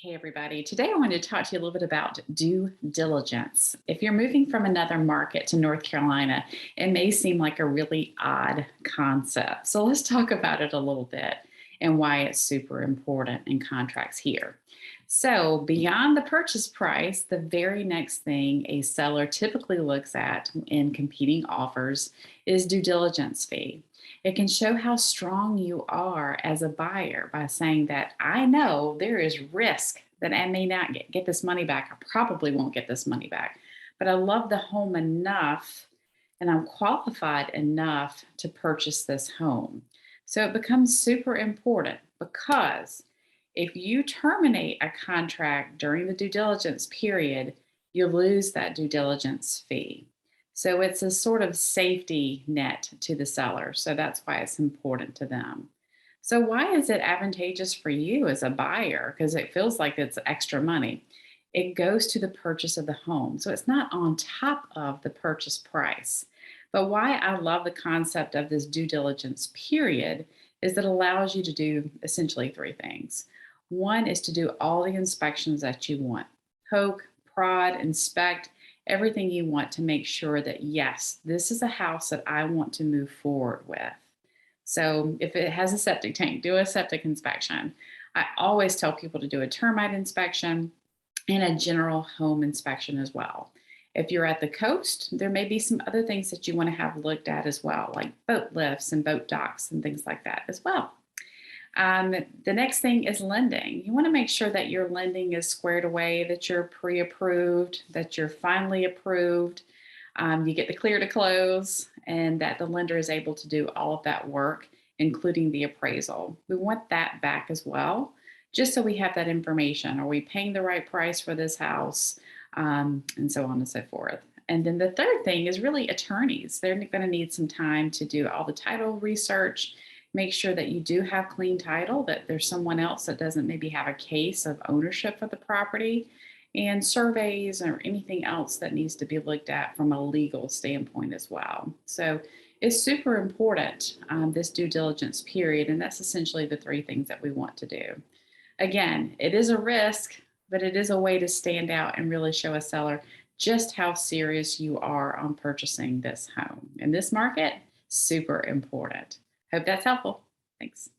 Hey, everybody. Today, I wanted to talk to you a little bit about due diligence. If you're moving from another market to North Carolina, it may seem like a really odd concept. So, let's talk about it a little bit and why it's super important in contracts here. So, beyond the purchase price, the very next thing a seller typically looks at in competing offers is due diligence fee. It can show how strong you are as a buyer by saying that I know there is risk that I may not get this money back. I probably won't get this money back, but I love the home enough and I'm qualified enough to purchase this home. So it becomes super important because if you terminate a contract during the due diligence period, you lose that due diligence fee. So it's a sort of safety net to the seller. So that's why it's important to them. So, why is it advantageous for you as a buyer? Because it feels like it's extra money. It goes to the purchase of the home. So, it's not on top of the purchase price. But why I love the concept of this due diligence period is that it allows you to do essentially three things. One is to do all the inspections that you want: poke, prod, inspect, everything you want to make sure that, yes, this is a house that I want to move forward with. So if it has a septic tank, do a septic inspection. I always tell people to do a termite inspection and a general home inspection as well. If you're at the coast, there may be some other things that you want to have looked at as well, like boat lifts and boat docks and things like that as well. The next thing is lending. You want to make sure that your lending is squared away, that you're pre approved, that you're finally approved. You get the clear to close, and that the lender is able to do all of that work, including the appraisal. We want that back as well, just so we have that information. Are we paying the right price for this house? And so on and so forth. And then the third thing is really attorneys. They're going to need some time to do all the title research, make sure that you do have clean title, that there's someone else that doesn't maybe have a case of ownership of the property, and surveys or anything else that needs to be looked at from a legal standpoint as well. So it's super important, this due diligence period, and that's essentially the three things that we want to do. Again, it is a risk, but it is a way to stand out and really show a seller just how serious you are on purchasing this home. In this market, super important. Hope that's helpful. Thanks.